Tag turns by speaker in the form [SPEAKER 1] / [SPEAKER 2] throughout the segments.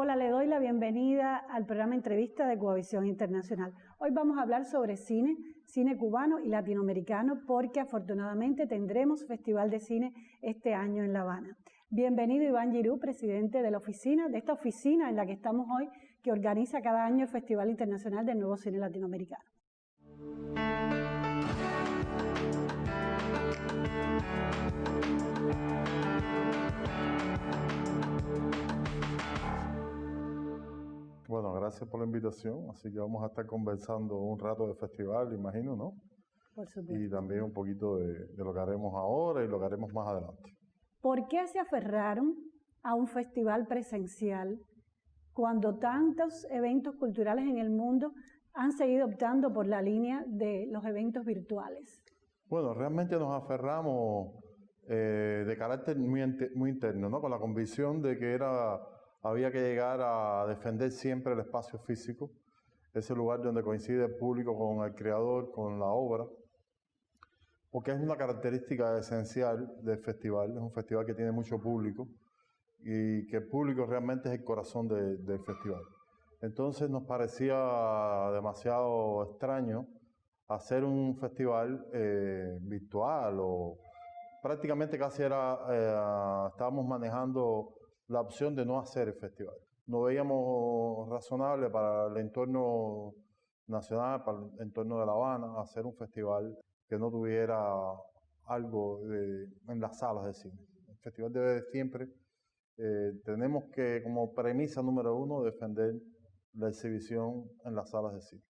[SPEAKER 1] Hola, le doy la bienvenida al programa Entrevista de Cubavisión Internacional. Hoy vamos a hablar sobre cine, cine cubano y latinoamericano, porque afortunadamente tendremos Festival de Cine este año en La Habana. Bienvenido Iván Giroux, presidente de esta oficina en la que estamos hoy, que organiza cada año el Festival Internacional del Nuevo Cine Latinoamericano.
[SPEAKER 2] Bueno, gracias por la invitación, así que vamos a estar conversando un rato de festival, imagino, ¿no?
[SPEAKER 1] Por supuesto.
[SPEAKER 2] Y también un poquito de lo que haremos ahora y lo que haremos más adelante.
[SPEAKER 1] ¿Por qué se aferraron a un festival presencial cuando tantos eventos culturales en el mundo han seguido optando por la línea de los eventos virtuales?
[SPEAKER 2] Bueno, realmente nos aferramos de carácter muy interno, ¿no? Con la convicción de que había que llegar a defender siempre el espacio físico, ese lugar donde coincide el público con el creador, con la obra, porque es una característica esencial del festival. Es un festival que tiene mucho público y que el público realmente es el corazón del festival. Entonces nos parecía demasiado extraño hacer un festival virtual, o prácticamente casi estábamos manejando la opción de no hacer el festival. No veíamos razonable para el entorno nacional, para el entorno de La Habana, hacer un festival que no tuviera algo en las salas de cine. El festival debe siempre, tenemos que, como premisa número uno, defender la exhibición en las salas de cine.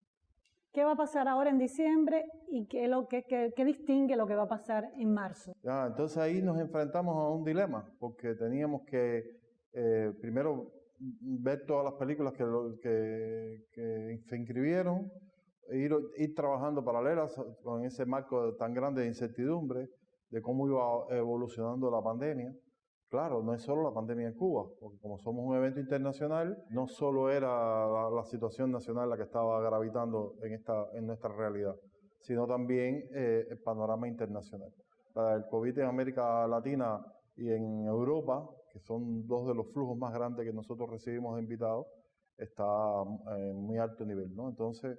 [SPEAKER 1] ¿Qué va a pasar ahora en diciembre y qué distingue lo que va a pasar en marzo?
[SPEAKER 2] Entonces ahí nos enfrentamos a un dilema, porque teníamos que primero ver todas las películas que se inscribieron, ir trabajando paralelas con ese marco tan grande de incertidumbre de cómo iba evolucionando la pandemia. Claro, no es solo la pandemia en Cuba, porque como somos un evento internacional, no solo era la situación nacional la que estaba gravitando en nuestra realidad, sino también el panorama internacional. El COVID en América Latina y en Europa, que son dos de los flujos más grandes que nosotros recibimos de invitados, está en muy alto nivel, ¿no? Entonces,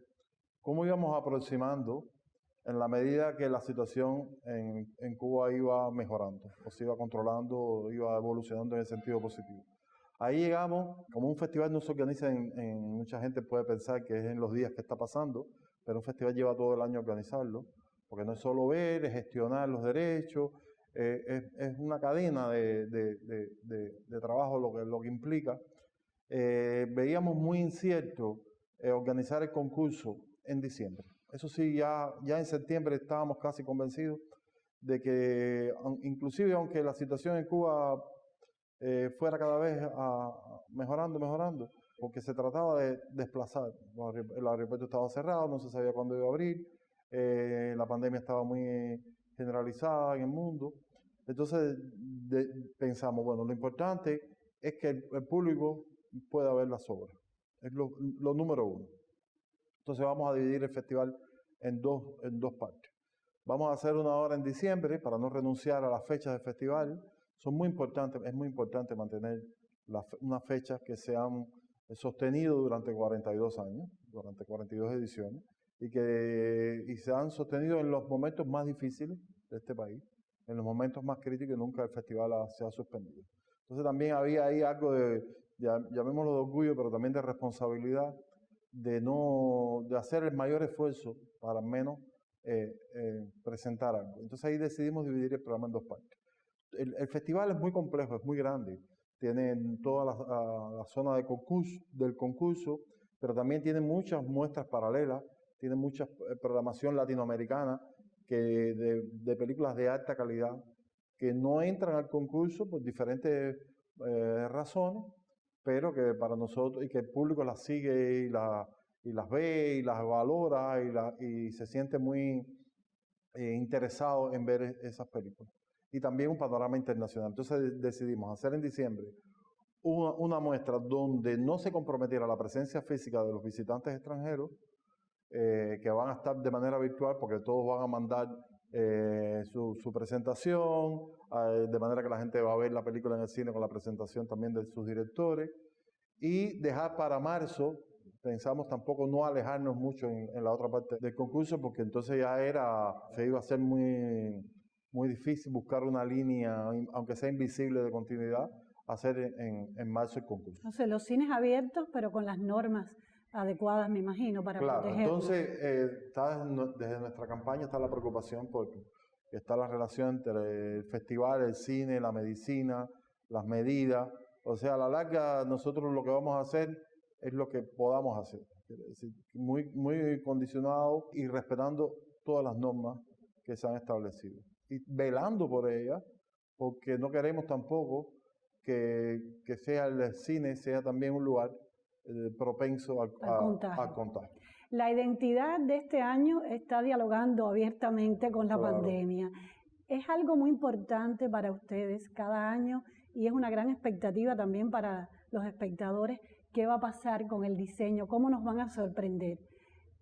[SPEAKER 2] ¿cómo íbamos aproximando en la medida que la situación en Cuba iba mejorando, o se iba controlando, iba evolucionando en el sentido positivo? Ahí llegamos, como un festival no se organiza mucha gente puede pensar que es en los días que está pasando, pero un festival lleva todo el año organizarlo, porque no es solo ver, es gestionar los derechos, es una cadena de trabajo lo que implica. Veíamos muy incierto organizar el concurso en diciembre. Eso sí, ya en septiembre estábamos casi convencidos de que, inclusive aunque la situación en Cuba fuera cada vez mejorando, porque se trataba de desplazar. El aeropuerto estaba cerrado, no se sabía cuándo iba a abrir, la pandemia estaba muy generalizada en el mundo. Entonces pensamos, bueno, lo importante es que el público pueda ver las obras. Es lo número uno. Entonces vamos a dividir el festival en dos partes. Vamos a hacer una hora en diciembre para no renunciar a las fechas del festival. Es muy importante mantener unas fechas que se han sostenido durante 42 años, durante 42 ediciones, y se han sostenido en los momentos más difíciles de este país, en los momentos más críticos, y nunca el festival se ha suspendido. Entonces también había ahí algo llamémoslo de orgullo, pero también de responsabilidad, de hacer el mayor esfuerzo para al menos presentar algo. Entonces ahí decidimos dividir el programa en dos partes. El festival es muy complejo, es muy grande, tiene toda la zona del concurso, pero también tiene muchas muestras paralelas, tiene mucha programación latinoamericana de películas de alta calidad que no entran al concurso por diferentes razones, pero que para nosotros, y que el público las sigue y las ve y las valora y se siente muy interesado en ver esas películas. Y también un panorama internacional. Entonces decidimos hacer en diciembre una muestra donde no se comprometiera la presencia física de los visitantes extranjeros, que van a estar de manera virtual porque todos van a mandar su presentación, de manera que la gente va a ver la película en el cine con la presentación también de sus directores, y dejar para marzo, pensamos tampoco no alejarnos mucho en la otra parte del concurso, porque entonces se iba a ser muy difícil buscar una línea, aunque sea invisible, de continuidad, hacer en marzo el concurso.
[SPEAKER 1] O sea, los cines abiertos, pero con las normas adecuadas, me imagino, para
[SPEAKER 2] claro,
[SPEAKER 1] protegerlos.
[SPEAKER 2] Entonces, desde nuestra campaña está la preocupación porque está la relación entre el festival, el cine, la medicina, las medidas. O sea, a la larga nosotros lo que vamos a hacer es lo que podamos hacer. Es decir, muy condicionado y respetando todas las normas que se han establecido. Y velando por ellas, porque no queremos tampoco que sea el cine, sea también un lugar propenso al contagio.
[SPEAKER 1] La identidad de este año está dialogando abiertamente con la pandemia. Es algo muy importante para ustedes cada año y es una gran expectativa también para los espectadores. ¿Qué va a pasar con el diseño? ¿Cómo nos van a sorprender?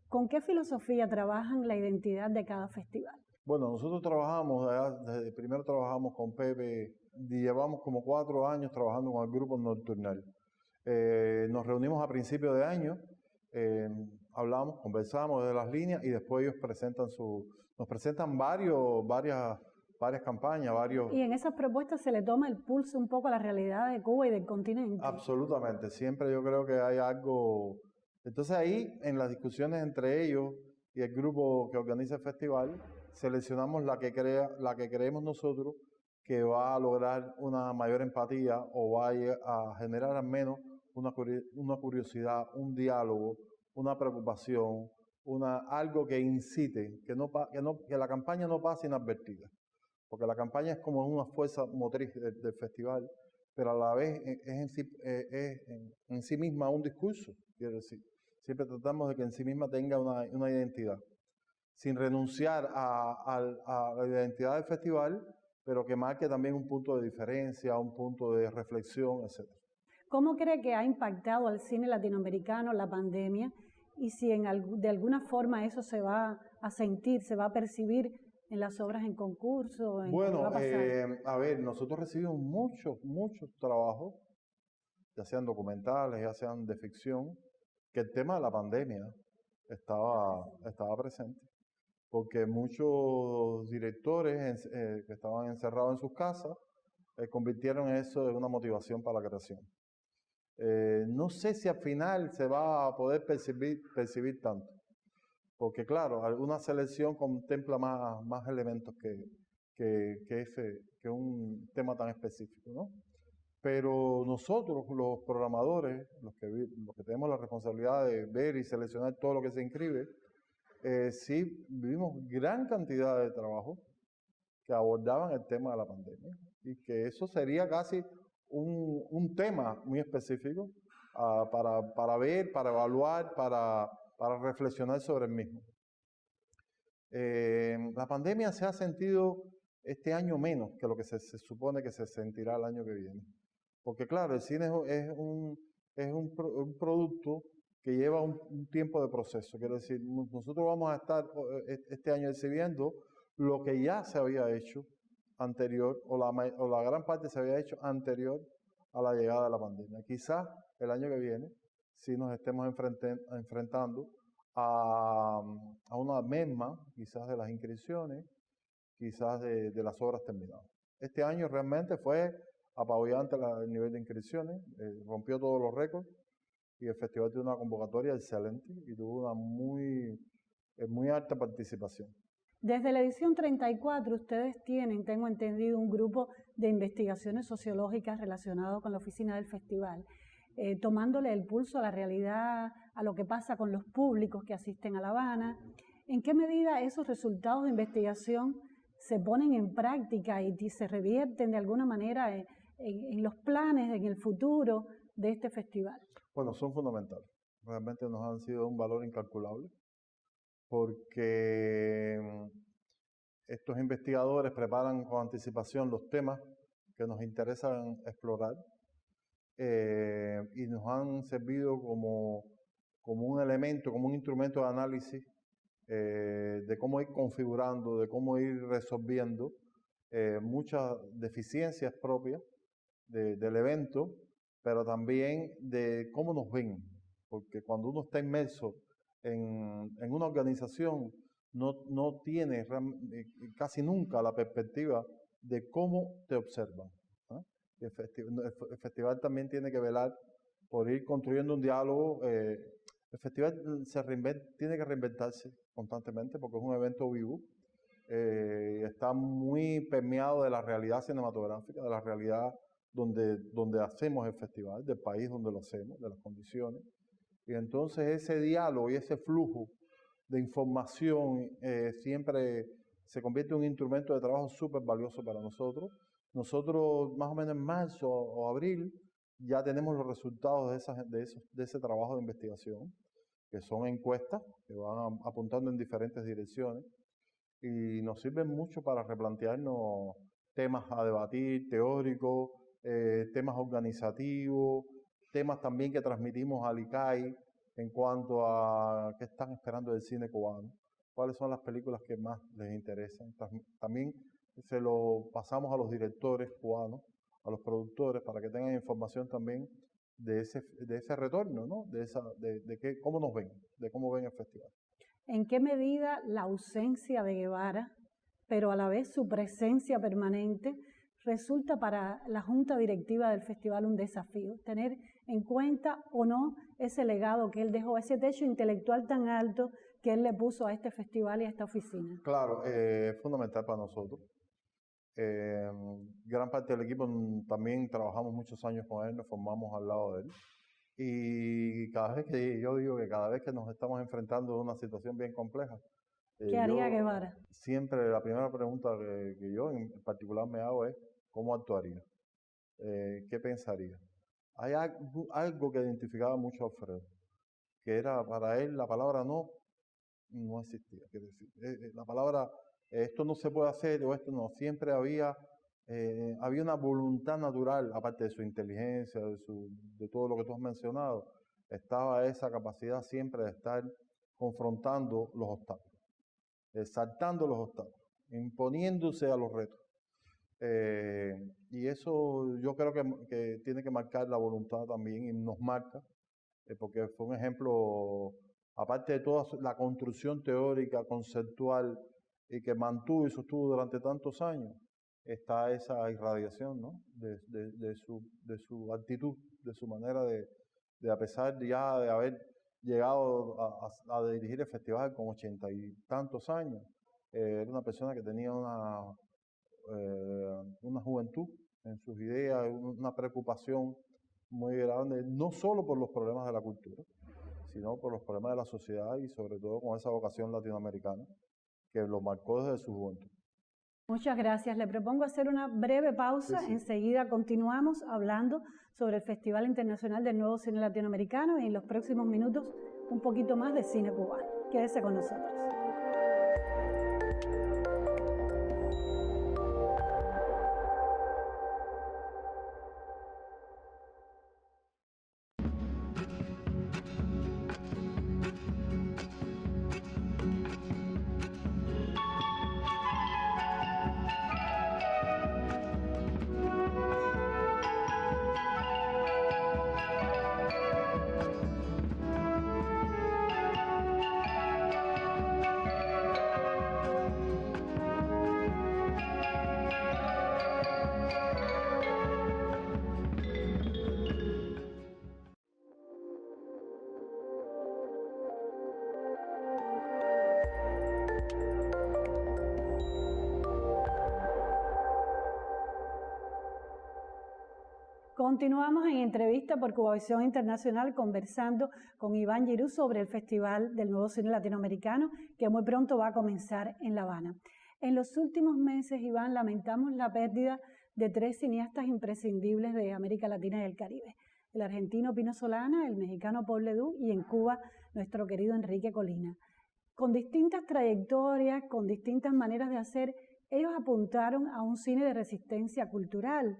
[SPEAKER 1] ¿Con qué filosofía trabajan la identidad de cada festival?
[SPEAKER 2] Bueno, nosotros primero trabajamos con Pepe, y llevamos como 4 años trabajando con el grupo Nocturnal. Nos reunimos a principios de año, hablamos, conversamos de las líneas y después ellos nos presentan varias campañas,
[SPEAKER 1] Y en esas propuestas se le toma el pulso un poco a la realidad de Cuba y del continente.
[SPEAKER 2] Absolutamente, siempre yo creo que hay algo. Entonces ahí, en las discusiones entre ellos y el grupo que organiza el festival, seleccionamos la que creemos nosotros que va a lograr una mayor empatía o va a generar al menos una curiosidad, un diálogo, una preocupación, algo que incite, que la campaña no pase inadvertida. Porque la campaña es como una fuerza motriz del festival, pero a la vez es en sí misma un discurso, quiero decir. Siempre tratamos de que en sí misma tenga una identidad, sin renunciar a la identidad del festival, pero que marque también un punto de diferencia, un punto de reflexión, etc.
[SPEAKER 1] ¿Cómo cree que ha impactado al cine latinoamericano la pandemia? Y si de alguna forma eso se va a sentir, se va a percibir en las obras en concurso.
[SPEAKER 2] Bueno, a ver, nosotros recibimos muchos trabajos, ya sean documentales, ya sean de ficción, que el tema de la pandemia estaba presente, porque muchos directores que estaban encerrados en sus casas convirtieron eso en una motivación para la creación. No sé si al final se va a poder percibir tanto, porque claro, alguna selección contempla más elementos que un tema tan específico, ¿no? Pero nosotros, los programadores, los que tenemos la responsabilidad de ver y seleccionar todo lo que se inscribe, sí vivimos gran cantidad de trabajos que abordaban el tema de la pandemia y que eso sería casi un tema muy específico para ver, para evaluar, para reflexionar sobre el mismo. La pandemia se ha sentido este año menos que lo que se supone que se sentirá el año que viene. Porque claro, el cine es un producto que lleva un tiempo de proceso. Quiero decir, nosotros vamos a estar este año exhibiendo lo que ya se había hecho anterior, o la gran parte se había hecho anterior a la llegada de la pandemia. Quizás el año que viene sí nos estemos enfrentando a una merma, quizás de las inscripciones, quizás de las obras terminadas. Este año realmente fue apabullante el nivel de inscripciones, rompió todos los récords y el festival tuvo una convocatoria excelente y tuvo una muy alta participación.
[SPEAKER 1] Desde la edición 34 ustedes tienen, tengo entendido, un grupo de investigaciones sociológicas relacionado con la oficina del festival, tomándole el pulso a la realidad, a lo que pasa con los públicos que asisten a La Habana. ¿En qué medida esos resultados de investigación se ponen en práctica y se revierten de alguna manera en los planes, en el futuro de este festival?
[SPEAKER 2] Bueno, son fundamentales. Realmente nos han sido un valor incalculable porque estos investigadores preparan con anticipación los temas que nos interesan explorar y nos han servido como un elemento, como un instrumento de análisis de cómo ir configurando, de cómo ir resolviendo muchas deficiencias propias del evento pero también de cómo nos ven, porque cuando uno está inmerso en una organización, no tiene casi nunca la perspectiva de cómo te observan, ¿no? Y el festival también tiene que velar por ir construyendo un diálogo. El festival tiene que reinventarse constantemente porque es un evento vivo. Está muy permeado de la realidad cinematográfica, de la realidad donde hacemos el festival, del país donde lo hacemos, de las condiciones. Y entonces ese diálogo y ese flujo de información siempre se convierte en un instrumento de trabajo súper valioso para nosotros. Nosotros más o menos en marzo o abril ya tenemos los resultados de ese trabajo de investigación, que son encuestas que van apuntando en diferentes direcciones y nos sirven mucho para replantearnos temas a debatir, teóricos, temas organizativos, temas también que transmitimos al ICAI en cuanto a qué están esperando del cine cubano, cuáles son las películas que más les interesan. También se lo pasamos a los directores cubanos, a los productores, para que tengan información también de ese retorno, ¿no? Cómo nos ven, de cómo ven el festival.
[SPEAKER 1] ¿En qué medida la ausencia de Guevara, pero a la vez su presencia permanente, resulta para la junta directiva del festival un desafío? Tener en cuenta o no ese legado que él dejó, ese techo intelectual tan alto que él le puso a este festival y a esta oficina.
[SPEAKER 2] Claro, es fundamental para nosotros. Gran parte del equipo también trabajamos muchos años con él, nos formamos al lado de él. Y yo digo que cada vez que nos estamos enfrentando a una situación bien compleja,
[SPEAKER 1] ¿qué haría Guevara?
[SPEAKER 2] Siempre la primera pregunta que yo en particular me hago es, ¿cómo actuaría? ¿Qué pensaría? Hay algo que identificaba mucho a Alfredo, que era para él la palabra no existía. Quiere decir, la palabra esto no se puede hacer o esto no, siempre había una voluntad natural, aparte de su inteligencia, de todo lo que tú has mencionado, estaba esa capacidad siempre de estar confrontando los obstáculos, saltando los obstáculos, imponiéndose a los retos. Y eso yo creo que tiene que marcar la voluntad también y nos marca, porque fue un ejemplo, aparte de toda la construcción teórica, conceptual, y que mantuvo y sostuvo durante tantos años, está esa irradiación, ¿no? de su actitud, de su manera de a pesar ya de haber llegado a dirigir el festival con 80 y tantos años, era una persona que tenía una juventud en sus ideas, una preocupación muy grande, no solo por los problemas de la cultura, sino por los problemas de la sociedad y sobre todo con esa vocación latinoamericana que lo marcó desde su juventud.
[SPEAKER 1] Muchas gracias. Le propongo hacer una breve pausa. Sí. Enseguida continuamos hablando sobre el Festival Internacional del Nuevo Cine Latinoamericano y en los próximos minutos un poquito más de cine cubano. Quédese con nosotros. Continuamos en entrevista por Cubavisión Internacional conversando con Iván Giroux sobre el Festival del Nuevo Cine Latinoamericano que muy pronto va a comenzar en La Habana. En los últimos meses, Iván, lamentamos la pérdida de 3 cineastas imprescindibles de América Latina y el Caribe. El argentino Pino Solana, el mexicano Paul Ledoux y en Cuba nuestro querido Enrique Colina. Con distintas trayectorias, con distintas maneras de hacer, ellos apuntaron a un cine de resistencia cultural.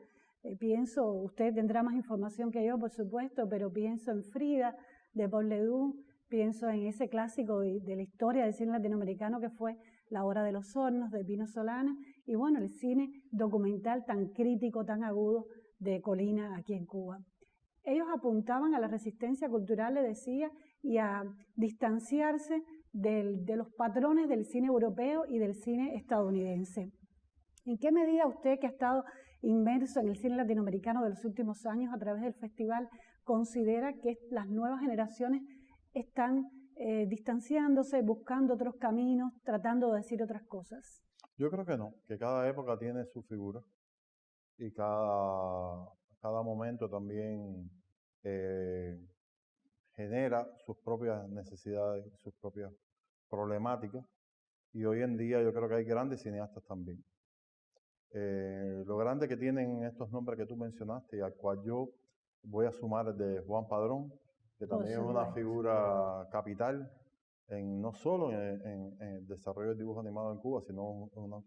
[SPEAKER 1] Pienso, usted tendrá más información que yo, por supuesto, pero pienso en Frida, de Paul Ledoux, pienso en ese clásico de la historia del cine latinoamericano que fue La Hora de los Hornos, de Pino Solana, y bueno, el cine documental tan crítico, tan agudo de Colina aquí en Cuba. ellos apuntaban a la resistencia cultural, le decía, y a distanciarse de los patrones del cine europeo y del cine estadounidense. ¿En qué medida usted, que ha estado inmerso en el cine latinoamericano de los últimos años a través del festival, considera que las nuevas generaciones están distanciándose, buscando otros caminos, tratando de decir otras cosas?
[SPEAKER 2] Yo creo que no, que cada época tiene su figura y cada momento también genera sus propias necesidades, sus propias problemáticas, y hoy en día yo creo que hay grandes cineastas también. Lo grande que tienen estos nombres que tú mencionaste y al cual yo voy a sumar el de Juan Padrón, que también es una figura capital no solo en el desarrollo del dibujo animado en Cuba, sino una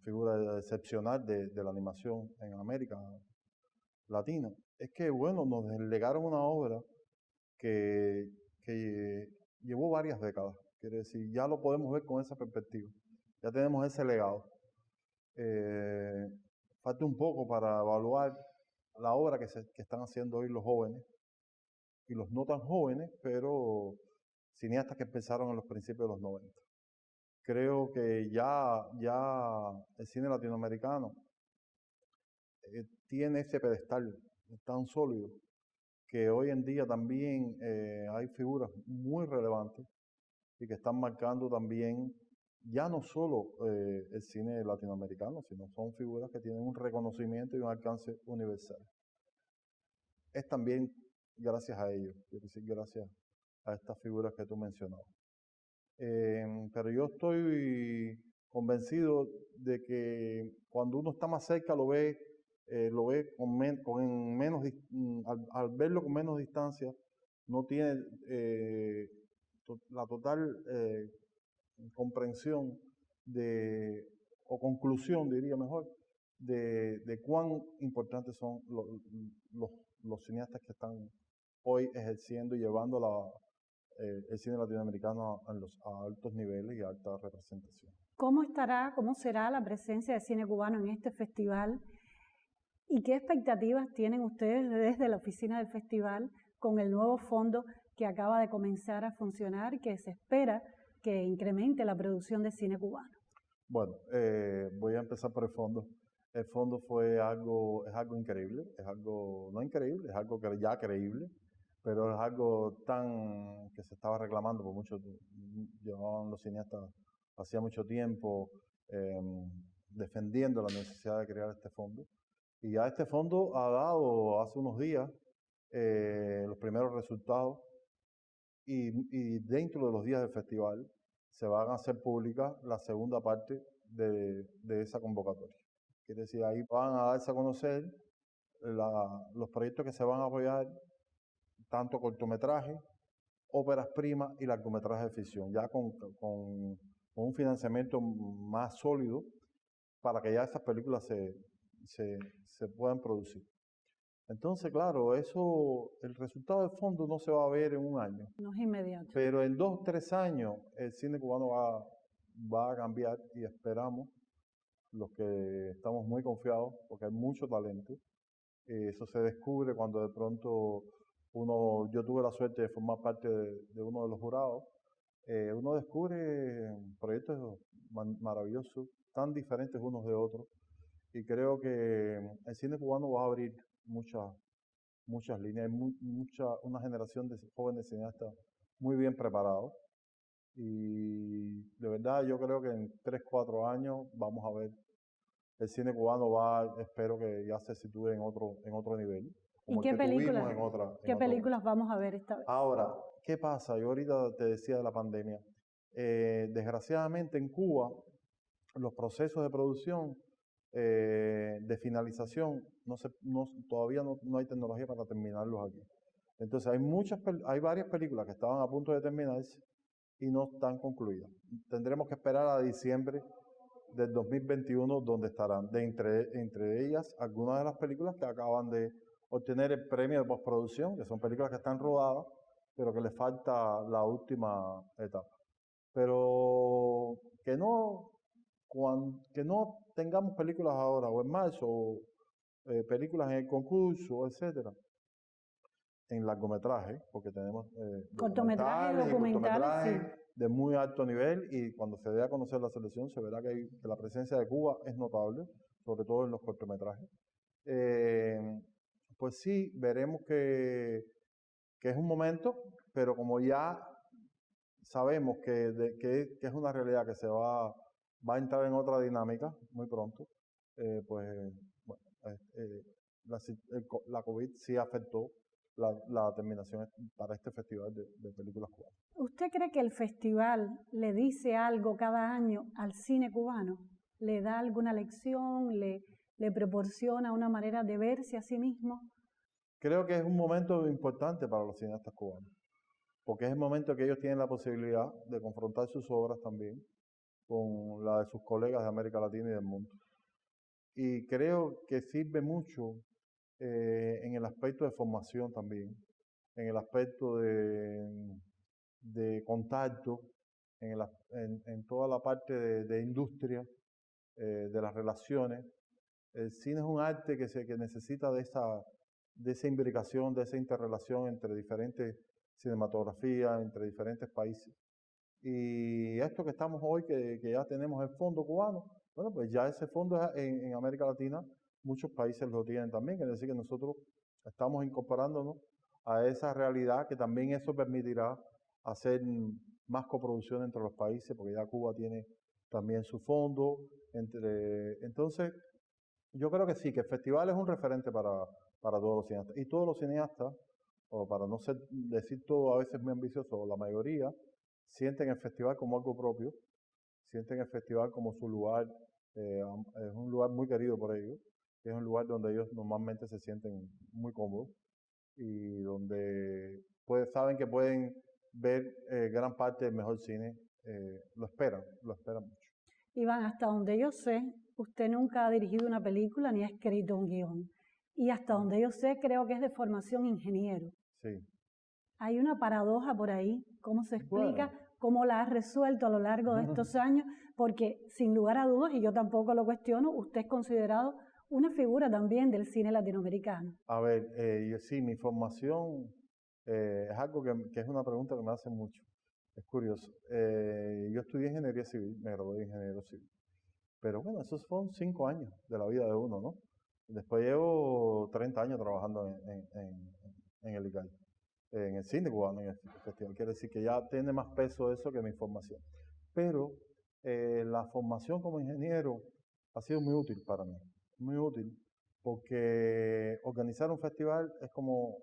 [SPEAKER 2] figura excepcional de la animación en América Latina. Es que, bueno, nos legaron una obra que llevó varias décadas. Quiere decir, ya lo podemos ver con esa perspectiva. Ya tenemos ese legado. Falta un poco para evaluar la obra que están haciendo hoy los jóvenes y los no tan jóvenes, pero cineastas que empezaron en los principios de los 90. Creo que ya el cine latinoamericano tiene ese pedestal tan sólido que hoy en día también hay figuras muy relevantes y que están marcando también ya no solo el cine latinoamericano, sino son figuras que tienen un reconocimiento y un alcance universal. Es también gracias a ellos, quiero decir, gracias a estas figuras que tú mencionabas. Pero yo estoy convencido de que cuando uno está más cerca lo ve al verlo con menos distancia, no tiene la total comprensión o conclusión, diría mejor, de cuán importantes son los cineastas que están hoy ejerciendo y llevando el cine latinoamericano a altos niveles y a alta representación.
[SPEAKER 1] ¿Cómo será la presencia de cine cubano en este festival? ¿Y qué expectativas tienen ustedes desde la oficina del festival con el nuevo fondo que acaba de comenzar a funcionar, que se espera que incremente la producción de cine cubano?
[SPEAKER 2] Bueno, voy a empezar por el fondo. El fondo es algo increíble, es algo no increíble, es algo que ya creíble, pero es algo que se estaba reclamando por mucho tiempo. Llevaban los cineastas hacía mucho tiempo defendiendo la necesidad de crear este fondo. Y ya este fondo ha dado hace unos días los primeros resultados y dentro de los días del festival se van a hacer pública la segunda parte de esa convocatoria. Quiere decir, ahí van a darse a conocer los proyectos que se van a apoyar, tanto cortometrajes, óperas primas y largometrajes de ficción, ya con un financiamiento más sólido para que ya esas películas se puedan producir. Entonces, claro, el resultado del fondo no se va a ver en un año.
[SPEAKER 1] No es inmediato.
[SPEAKER 2] Pero en 2 o 3 años el cine cubano va a cambiar y esperamos, los que estamos muy confiados, porque hay mucho talento. Eso se descubre cuando de pronto yo tuve la suerte de formar parte de uno de los jurados. Uno descubre proyectos maravillosos, tan diferentes unos de otros, y creo que el cine cubano va a abrir muchas líneas, una generación de jóvenes cineastas muy bien preparados, y de verdad yo creo que en 3 o 4 años vamos a ver el cine cubano espero que ya se sitúe en otro nivel.
[SPEAKER 1] ¿Y qué películas vamos a ver esta vez?
[SPEAKER 2] Ahora, ¿qué pasa? Yo ahorita te decía de la pandemia. Desgraciadamente en Cuba los procesos de producción, de finalización, todavía no hay tecnología para terminarlos aquí. Entonces hay varias películas que estaban a punto de terminarse y no están concluidas. Tendremos que esperar a diciembre del 2021 donde estarán. Entre ellas, algunas de las películas que acaban de obtener el premio de postproducción, que son películas que están rodadas, pero que les falta la última etapa. Pero que no tengamos películas ahora o en marzo películas en el concurso, etcétera, en largometrajes, porque tenemos
[SPEAKER 1] cortometrajes, documentales, sí,
[SPEAKER 2] de muy alto nivel, y cuando se dé a conocer la selección se verá que la presencia de Cuba es notable, sobre todo en los cortometrajes. Pues sí, veremos que es un momento, pero como ya sabemos que es una realidad que se va a entrar en otra dinámica muy pronto, pues bueno, la COVID sí afectó la terminación para este festival de películas cubanas.
[SPEAKER 1] ¿Usted cree que el festival le dice algo cada año al cine cubano? ¿Le da alguna lección? ¿Le proporciona una manera de verse a sí mismo?
[SPEAKER 2] Creo que es un momento importante para los cineastas cubanos, porque es el momento que ellos tienen la posibilidad de confrontar sus obras también con la de sus colegas de América Latina y del mundo. Y creo que sirve mucho en el aspecto de formación también, en el aspecto de contacto, en toda la parte de industria, de las relaciones. El cine es un arte que necesita de esa imbricación, de esa interrelación entre diferentes cinematografías, entre diferentes países. Y esto que estamos hoy, que ya tenemos el fondo cubano, bueno, pues ya ese fondo en América Latina, muchos países lo tienen también, es decir, que nosotros estamos incorporándonos a esa realidad, que también eso permitirá hacer más coproducción entre los países, porque ya Cuba tiene también su fondo. Entonces, yo creo que sí, que el festival es un referente para todos los cineastas. Y todos los cineastas, o para no decir todo a veces muy ambicioso, o la mayoría, sienten el festival como algo propio, sienten el festival como su lugar, es un lugar muy querido por ellos, es un lugar donde ellos normalmente se sienten muy cómodos y donde saben que pueden ver gran parte del mejor cine, lo esperan mucho.
[SPEAKER 1] Iván, hasta donde yo sé, usted nunca ha dirigido una película ni ha escrito un guión. Y hasta donde yo sé, creo que es de formación ingeniero.
[SPEAKER 2] Sí.
[SPEAKER 1] Hay una paradoja por ahí, ¿cómo se explica? Bueno. ¿Cómo la ha resuelto a lo largo de estos años? Porque sin lugar a dudas, y yo tampoco lo cuestiono, usted es considerado una figura también del cine latinoamericano.
[SPEAKER 2] A ver, sí, mi formación es algo que es una pregunta que me hacen mucho. Es curioso. Yo estudié ingeniería civil, me gradué de ingeniero civil. Pero bueno, esos fueron 5 años de la vida de uno, ¿no? Después llevo 30 años trabajando en el ICAI, en el cine cubano, en el festival. Quiere decir que ya tiene más peso eso que mi formación. Pero la formación como ingeniero ha sido muy útil para mí, muy útil, porque organizar un festival es como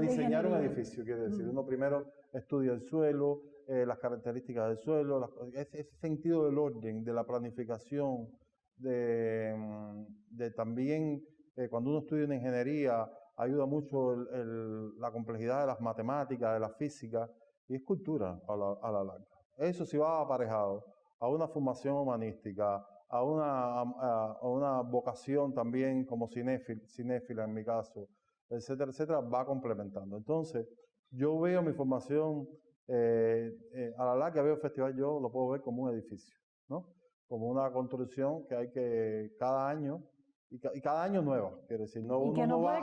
[SPEAKER 2] diseñar un edificio, quiere decir. Uno primero estudia el suelo, las características del suelo, ese sentido del orden, de la planificación, de también, cuando uno estudia en ingeniería, ayuda mucho la complejidad de las matemáticas, de la física, y es cultura a la larga. Eso sí va aparejado a una formación humanística, a una vocación también como cinéfila en mi caso, etcétera, etcétera, va complementando. Entonces, yo veo mi formación, a la larga veo el festival, yo lo puedo ver como un edificio, ¿no? Como una construcción que hay que cada año, y cada año nueva, quiere decir, uno no va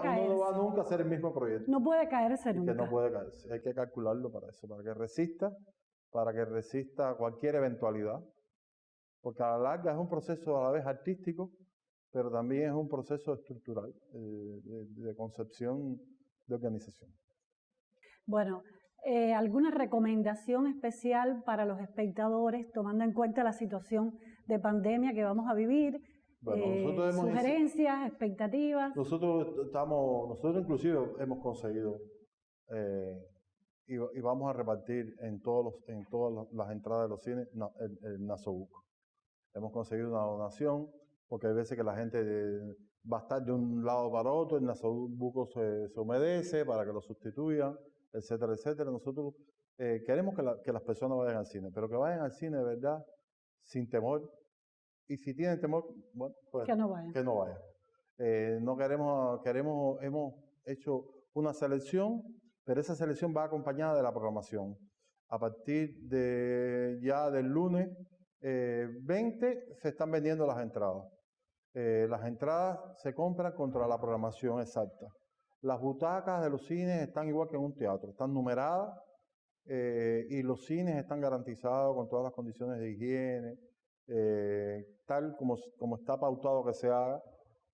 [SPEAKER 2] nunca a hacer el mismo proyecto.
[SPEAKER 1] No puede caerse nunca.
[SPEAKER 2] Que no puede caerse, hay que calcularlo para eso, para que resista cualquier eventualidad, porque a la larga es un proceso a la vez artístico, pero también es un proceso estructural, de concepción, de organización.
[SPEAKER 1] Bueno, ¿alguna recomendación especial para los espectadores, tomando en cuenta la situación de pandemia que vamos a vivir? Bueno, sugerencias, expectativas.
[SPEAKER 2] Nosotros inclusive hemos conseguido, y vamos a repartir en todas las entradas de los cines el nasobuco. Hemos conseguido una donación, porque hay veces que la gente va a estar de un lado para otro, el nasobuco se humedece para que lo sustituyan, etcétera, etcétera. Nosotros queremos que las personas vayan al cine, pero que vayan al cine de verdad, sin temor. Y si tienen temor, bueno, pues
[SPEAKER 1] que no vayan.
[SPEAKER 2] No hemos hecho una selección, pero esa selección va acompañada de la programación. A partir ya del lunes 20 se están vendiendo las entradas. Las entradas se compran contra la programación exacta. Las butacas de los cines están igual que en un teatro, están numeradas y los cines están garantizados con todas las condiciones de higiene, tal como está pautado que se haga.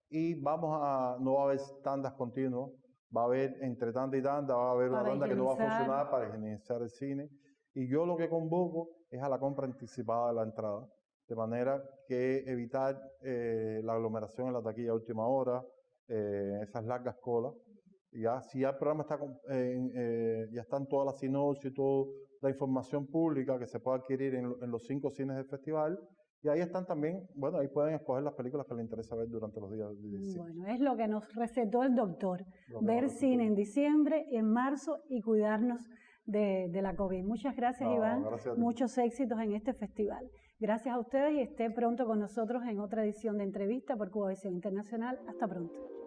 [SPEAKER 2] Y no va a haber tandas continuos, va a haber entre tanda y tanda, va a haber una tanda que no va a funcionar para higienizar el cine. Y yo lo que convoco es a la compra anticipada de la entrada, de manera que evitar la aglomeración en la taquilla a última hora, esas largas colas. Si ya el programa está, ya están todas las sinopsis y toda la información pública que se puede adquirir en los 5 cines del festival. Y ahí están también, bueno, ahí pueden escoger las películas que les interesa ver durante los días de diciembre.
[SPEAKER 1] Bueno, es lo que nos recetó el doctor, ver cine en diciembre, en marzo y cuidarnos de la COVID. Muchas gracias, Iván.
[SPEAKER 2] Gracias
[SPEAKER 1] muchos éxitos en este festival. Gracias a ustedes y esté pronto con nosotros en otra edición de Entrevista por Cubavisión Internacional. Hasta pronto.